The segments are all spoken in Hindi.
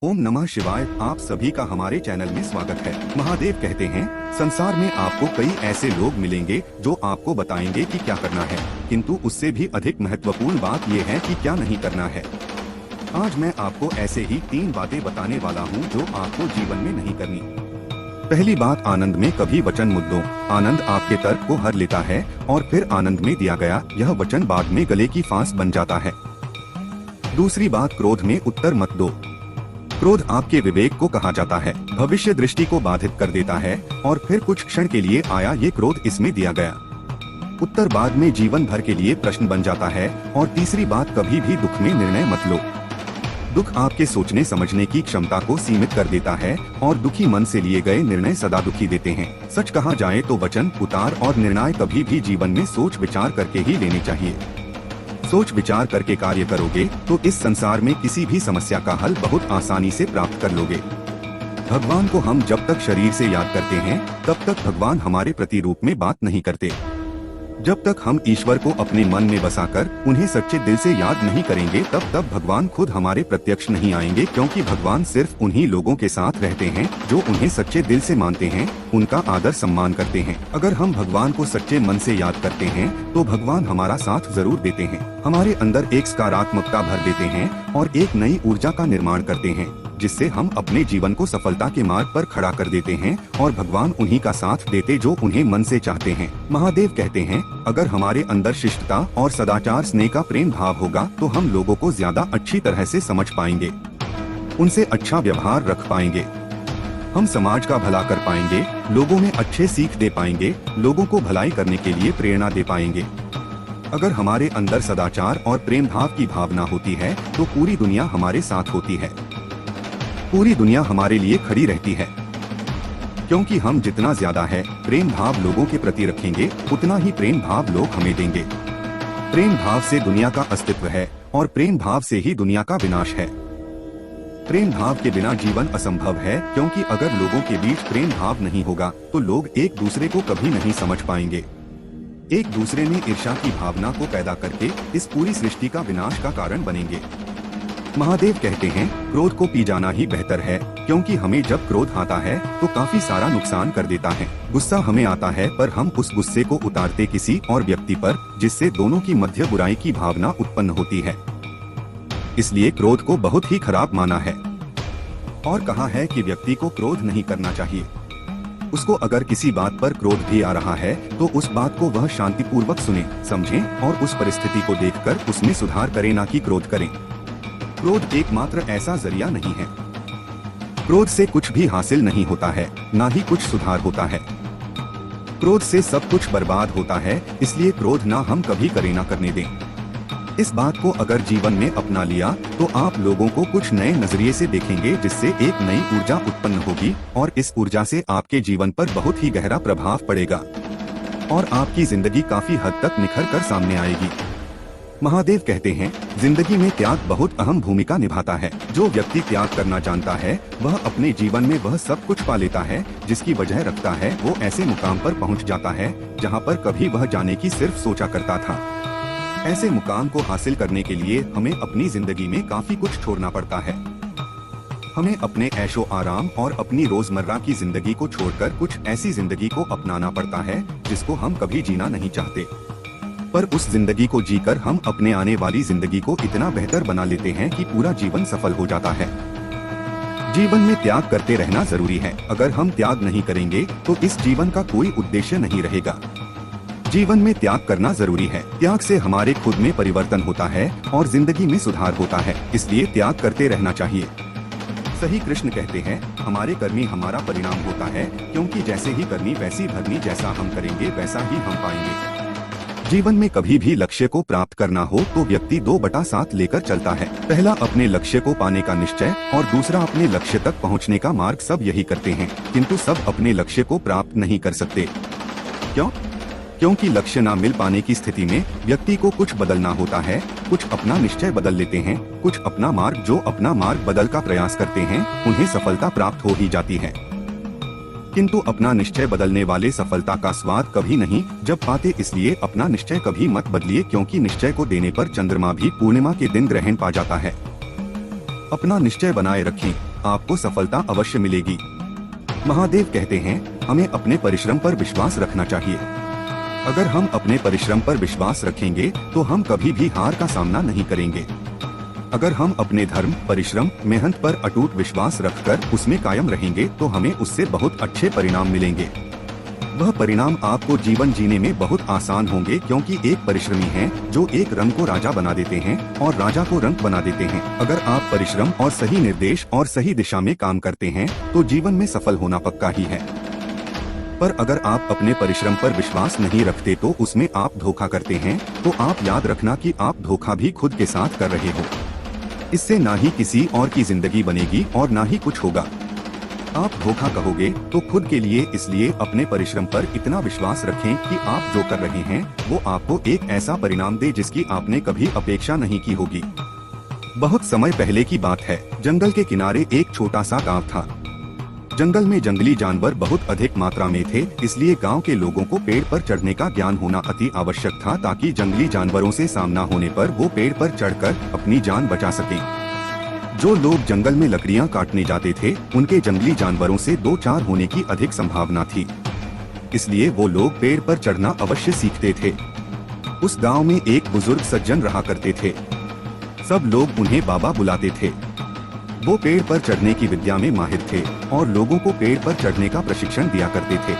ओम नमः शिवाय। आप सभी का हमारे चैनल में स्वागत है। महादेव कहते हैं, संसार में आपको कई ऐसे लोग मिलेंगे जो आपको बताएंगे कि क्या करना है, किंतु उससे भी अधिक महत्वपूर्ण बात यह है कि क्या नहीं करना है। आज मैं आपको ऐसे ही 3 बातें बताने वाला हूँ जो आपको जीवन में नहीं करनी। पहली बात, आनंद में कभी वचन मत दो। आनंद आपके तर्क को हर लेता है और फिर आनंद में दिया गया यह वचन बाद में गले की फांस बन जाता है। दूसरी बात, क्रोध में उत्तर मत दो। क्रोध आपके विवेक को कहा जाता है, भविष्य दृष्टि को बाधित कर देता है और फिर कुछ क्षण के लिए आया ये क्रोध इसमें दिया गया उत्तर बाद में जीवन भर के लिए प्रश्न बन जाता है। और तीसरी बात, कभी भी दुख में निर्णय मत लो। दुख आपके सोचने समझने की क्षमता को सीमित कर देता है और दुखी मन से लिए गए निर्णय सदा दुखी देते हैं। सच कहा जाए तो वचन, उतार और निर्णय कभी भी जीवन में सोच विचार करके ही लेने चाहिए। सोच विचार करके कार्य करोगे तो इस संसार में किसी भी समस्या का हल बहुत आसानी से प्राप्त कर लोगे। भगवान को हम जब तक शरीर से याद करते हैं तब तक भगवान हमारे प्रति रूप में बात नहीं करते। जब तक हम ईश्वर को अपने मन में बसाकर उन्हें सच्चे दिल से याद नहीं करेंगे तब तक भगवान खुद हमारे प्रत्यक्ष नहीं आएंगे, क्योंकि भगवान सिर्फ उन्हीं लोगों के साथ रहते हैं जो उन्हें सच्चे दिल से मानते हैं, उनका आदर सम्मान करते हैं। अगर हम भगवान को सच्चे मन से याद करते हैं तो भगवान हमारा साथ जरूर देते हैं, हमारे अंदर एक सकारात्मकता भर देते हैं और एक नई ऊर्जा का निर्माण करते हैं, जिससे हम अपने जीवन को सफलता के मार्ग पर खड़ा कर देते हैं और भगवान उन्हीं का साथ देते जो उन्हें मन से चाहते हैं। महादेव कहते हैं, अगर हमारे अंदर शिष्टता और सदाचार स्नेह का प्रेम भाव होगा तो हम लोगों को ज्यादा अच्छी तरह से समझ पाएंगे, उनसे अच्छा व्यवहार रख पाएंगे, हम समाज का भला कर पाएंगे, लोगों में अच्छे सीख दे पाएंगे, लोगों को भलाई करने के लिए प्रेरणा दे पाएंगे। अगर हमारे अंदर सदाचार और प्रेम भाव की भावना होती है तो पूरी दुनिया हमारे साथ होती है, पूरी दुनिया हमारे लिए खड़ी रहती है, क्योंकि हम जितना ज्यादा है प्रेम भाव लोगों के प्रति रखेंगे उतना ही प्रेम भाव लोग हमें देंगे। प्रेम भाव से दुनिया का अस्तित्व है और प्रेम भाव से ही दुनिया का विनाश है। प्रेम भाव के बिना जीवन असंभव है, क्योंकि अगर लोगों के बीच प्रेम भाव नहीं होगा तो लोग एक दूसरे को कभी नहीं समझ पाएंगे। एक दूसरे में ईर्ष्या की भावना को पैदा करके इस पूरी सृष्टि का विनाश का कारण बनेंगे। महादेव कहते हैं, क्रोध को पी जाना ही बेहतर है, क्योंकि हमें जब क्रोध आता है तो काफी सारा नुकसान कर देता है। गुस्सा हमें आता है पर हम उस गुस्से को उतारते किसी और व्यक्ति पर, जिससे दोनों की मध्य बुराई की भावना उत्पन्न होती है। इसलिए क्रोध को बहुत ही खराब माना है और कहा है कि व्यक्ति को क्रोध नहीं करना चाहिए। उसको अगर किसी बात पर क्रोध भी आ रहा है तो उस बात को वह शांतिपूर्वक सुने, समझे और उस परिस्थिति को देखकर उसमें सुधार करे, ना कि क्रोध करें। क्रोध एकमात्र ऐसा जरिया नहीं है। क्रोध से कुछ भी हासिल नहीं होता है, ना ही कुछ सुधार होता है। क्रोध से सब कुछ बर्बाद होता है, इसलिए क्रोध ना हम कभी करें, ना करने दें। इस बात को अगर जीवन में अपना लिया तो आप लोगों को कुछ नए नजरिए से देखेंगे, जिससे एक नई ऊर्जा उत्पन्न होगी और इस ऊर्जा से आपके जीवन पर बहुत ही गहरा प्रभाव पड़ेगा और आपकी जिंदगी काफी हद तक निखर कर सामने आएगी। महादेव कहते हैं, जिंदगी में त्याग बहुत अहम भूमिका निभाता है। जो व्यक्ति त्याग करना जानता है वह अपने जीवन में वह सब कुछ पा लेता है जिसकी वजह रखता है। वो ऐसे मुकाम पर पहुंच जाता है जहां पर कभी वह जाने की सिर्फ सोचा करता था। ऐसे मुकाम को हासिल करने के लिए हमें अपनी जिंदगी में काफी कुछ छोड़ना पड़ता है। हमें अपने ऐशो आराम और अपनी रोजमर्रा की जिंदगी को छोड़कर कुछ ऐसी जिंदगी को अपनाना पड़ता है जिसको हम कभी जीना नहीं चाहते, पर उस जिंदगी को जीकर हम अपने आने वाली जिंदगी को इतना बेहतर बना लेते हैं कि पूरा जीवन सफल हो जाता है। जीवन में त्याग करते रहना जरूरी है। अगर हम त्याग नहीं करेंगे तो इस जीवन का कोई उद्देश्य नहीं रहेगा। जीवन में त्याग करना जरूरी है। त्याग से हमारे खुद में परिवर्तन होता है और जिंदगी में सुधार होता है, इसलिए त्याग करते रहना चाहिए। सही कृष्ण कहते हैं, हमारे कर्मी हमारा परिणाम होता है, क्योंकि जैसे ही करनी वैसी भरनी, जैसा हम करेंगे वैसा ही हम पाएंगे। जीवन में कभी भी लक्ष्य को प्राप्त करना हो तो व्यक्ति 2/7 लेकर चलता है। पहला अपने लक्ष्य को पाने का निश्चय और दूसरा अपने लक्ष्य तक पहुंचने का मार्ग। सब यही करते हैं, किंतु सब अपने लक्ष्य को प्राप्त नहीं कर सकते। क्यों? क्योंकि लक्ष्य न मिल पाने की स्थिति में व्यक्ति को कुछ बदलना होता है। कुछ अपना निश्चय बदल लेते हैं, कुछ अपना मार्ग। जो अपना मार्ग बदल का प्रयास करते हैं उन्हें सफलता प्राप्त हो ही जाती है, किंतु अपना निश्चय बदलने वाले सफलता का स्वाद कभी नहीं जब पाते। इसलिए अपना निश्चय कभी मत बदलिए, क्योंकि निश्चय को देने पर चंद्रमा भी पूर्णिमा के दिन ग्रहण पा जाता है। अपना निश्चय बनाए रखें, आपको सफलता अवश्य मिलेगी। महादेव कहते हैं हमें अपने परिश्रम पर विश्वास रखना चाहिए। अगर हम अपने परिश्रम पर विश्वास रखेंगे तो हम कभी भी हार का सामना नहीं करेंगे। अगर हम अपने धर्म, परिश्रम, मेहनत पर अटूट विश्वास रखकर उसमें कायम रहेंगे तो हमें उससे बहुत अच्छे परिणाम मिलेंगे। वह परिणाम आपको जीवन जीने में बहुत आसान होंगे, क्योंकि एक परिश्रमी है जो एक रंग को राजा बना देते हैं और राजा को रंक बना देते हैं। अगर आप परिश्रम और सही निर्देश और सही दिशा में काम करते हैं तो जीवन में सफल होना पक्का ही है। पर अगर आप अपने परिश्रम पर विश्वास नहीं रखते तो उसमें आप धोखा करते हैं, तो आप याद रखना कि आप धोखा भी खुद के साथ कर रहे हो। इससे ना ही किसी और की जिंदगी बनेगी और ना ही कुछ होगा। आप धोखा कहोगे तो खुद के लिए, इसलिए अपने परिश्रम पर इतना विश्वास रखें कि आप जो कर रहे हैं वो आपको एक ऐसा परिणाम दे जिसकी आपने कभी अपेक्षा नहीं की होगी। बहुत समय पहले की बात है, जंगल के किनारे एक छोटा सा गांव था। जंगल में जंगली जानवर बहुत अधिक मात्रा में थे, इसलिए गांव के लोगों को पेड़ पर चढ़ने का ज्ञान होना अति आवश्यक था, ताकि जंगली जानवरों से सामना होने पर वो पेड़ पर चढ़कर अपनी जान बचा सकें। जो लोग जंगल में लकड़ियां काटने जाते थे उनके जंगली जानवरों से 2-4 होने की अधिक संभावना थी, इसलिए वो लोग पेड़ पर चढ़ना अवश्य सीखते थे। उस गांव में एक बुजुर्ग सज्जन रहा करते थे। सब लोग उन्हें बाबा बुलाते थे। वो पेड़ पर चढ़ने की विद्या में माहिर थे और लोगों को पेड़ पर चढ़ने का प्रशिक्षण दिया करते थे।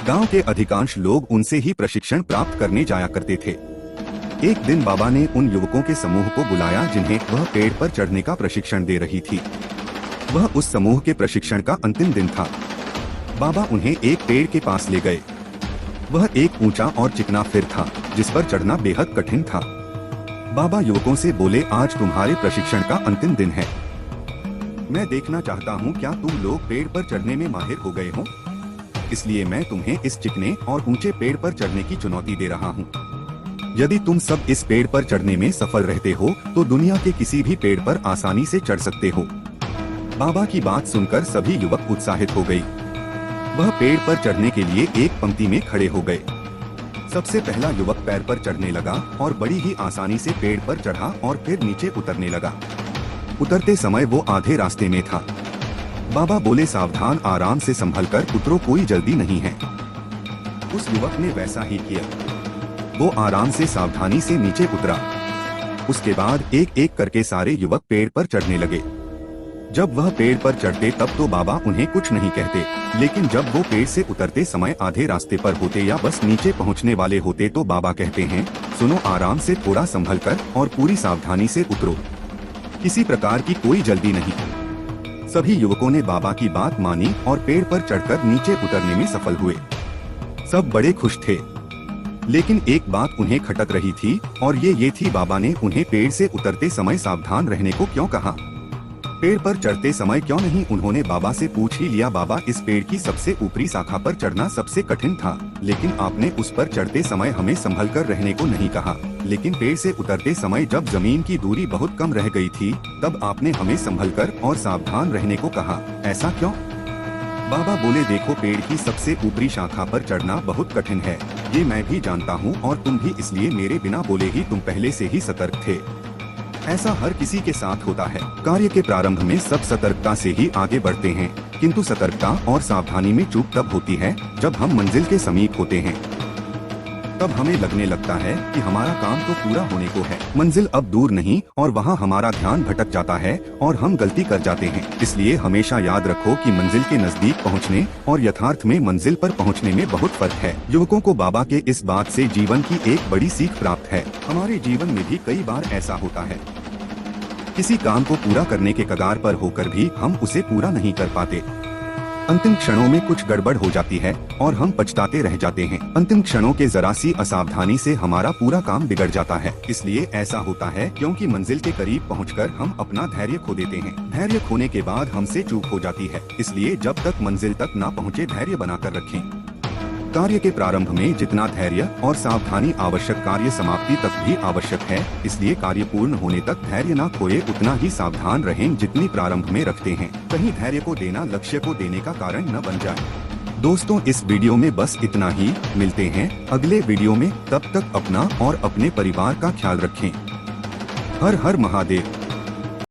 गांव के अधिकांश लोग उनसे ही प्रशिक्षण प्राप्त करने जाया करते थे। एक दिन बाबा ने उन युवकों के समूह को बुलाया जिन्हें वह पेड़ पर चढ़ने का प्रशिक्षण दे रही थी। वह उस समूह के प्रशिक्षण का अंतिम दिन था। बाबा उन्हें एक पेड़ के पास ले गए। वह एक ऊंचा और चिकना फिर था जिस पर चढ़ना बेहद कठिन था। बाबा युवकों से बोले, आज तुम्हारे प्रशिक्षण का अंतिम दिन है। मैं देखना चाहता हूँ क्या तुम लोग पेड़ पर चढ़ने में माहिर हो गए हो। इसलिए मैं तुम्हें इस चिकने और ऊंचे पेड़ पर चढ़ने की चुनौती दे रहा हूँ। यदि तुम सब इस पेड़ पर चढ़ने में सफल रहते हो तो दुनिया के किसी भी पेड़ पर आसानी से चढ़ सकते हो। बाबा की बात सुनकर सभी युवक उत्साहित हो गए। वह पेड़ पर चढ़ने के लिए एक पंक्ति में खड़े हो गए। सबसे पहला युवक पैर पर चढ़ने लगा और बड़ी ही आसानी से पेड़ पर चढ़ा और फिर नीचे उतरने लगा। उतरते समय वो आधे रास्ते में था। बाबा बोले, सावधान, आराम से संभल कर उतरो, कोई जल्दी नहीं है। उस युवक ने वैसा ही किया। वो आराम से सावधानी से नीचे उतरा। उसके बाद एक एक करके सारे युवक पेड़ पर चढ़ने लगे। जब वह पेड़ पर चढ़ते तब तो बाबा उन्हें कुछ नहीं कहते, लेकिन जब वो पेड़ से उतरते समय आधे रास्ते पर होते या बस नीचे पहुंचने वाले होते तो बाबा कहते हैं, सुनो, आराम से थोड़ा संभल कर और पूरी सावधानी से उतरो, किसी प्रकार की कोई जल्दी नहीं। सभी युवकों ने बाबा की बात मानी और पेड़ पर चढ़कर नीचे उतरने में सफल हुए। सब बड़े खुश थे, लेकिन एक बात उन्हें खटक रही थी और ये थी, बाबा ने उन्हें पेड़ से उतरते समय सावधान रहने को क्यों कहा। पेड़ पर चढ़ते समय क्यों नहीं उन्होंने बाबा से पूछ ही लिया, बाबा इस पेड़ की सबसे ऊपरी शाखा पर चढ़ना सबसे कठिन था, लेकिन आपने उस पर चढ़ते समय हमें संभल कर रहने को नहीं कहा, लेकिन पेड़ से उतरते समय जब जमीन की दूरी बहुत कम रह गई थी तब आपने हमें संभल कर और सावधान रहने को कहा, ऐसा क्यों। बाबा बोले, देखो, पेड़ की सबसे ऊपरी शाखा पर चढ़ना बहुत कठिन है, ये मैं भी जानता हूँ और तुम भी, इसलिए मेरे बिना बोले ही तुम पहले से ही सतर्क थे। ऐसा हर किसी के साथ होता है। कार्य के प्रारंभ में सब सतर्कता से ही आगे बढ़ते हैं, किंतु सतर्कता और सावधानी में चूक तब होती है जब हम मंजिल के समीप होते हैं। तब हमें लगने लगता है कि हमारा काम तो पूरा होने को है, मंजिल अब दूर नहीं, और वहाँ हमारा ध्यान भटक जाता है और हम गलती कर जाते हैं। इसलिए हमेशा याद रखो कि मंजिल के नजदीक पहुँचने और यथार्थ में मंजिल पर पहुँचने में बहुत फर्क है। युवकों को बाबा के इस बात से जीवन की एक बड़ी सीख प्राप्त है। हमारे जीवन में भी कई बार ऐसा होता है, किसी काम को पूरा करने के कगार पर होकर भी हम उसे पूरा नहीं कर पाते। अंतिम क्षणों में कुछ गड़बड़ हो जाती है और हम पछताते रह जाते हैं। अंतिम क्षणों के जरा सी असावधानी से हमारा पूरा काम बिगड़ जाता है। इसलिए ऐसा होता है क्योंकि मंजिल के करीब पहुंचकर हम अपना धैर्य खो देते हैं। धैर्य खोने के बाद हमसे चूक हो जाती है। इसलिए जब तक मंजिल तक ना पहुंचे धैर्य बनाकर रखें। कार्य के प्रारंभ में जितना धैर्य और सावधानी आवश्यक, कार्य समाप्ति तक भी आवश्यक है। इसलिए कार्य पूर्ण होने तक धैर्य ना खोए, उतना ही सावधान रहें जितनी प्रारंभ में रखते हैं। कहीं धैर्य को देना लक्ष्य को देने का कारण न बन जाए। दोस्तों, इस वीडियो में बस इतना ही। मिलते हैं अगले वीडियो में, तब तक अपना और अपने परिवार का ख्याल रखें। हर हर महादेव।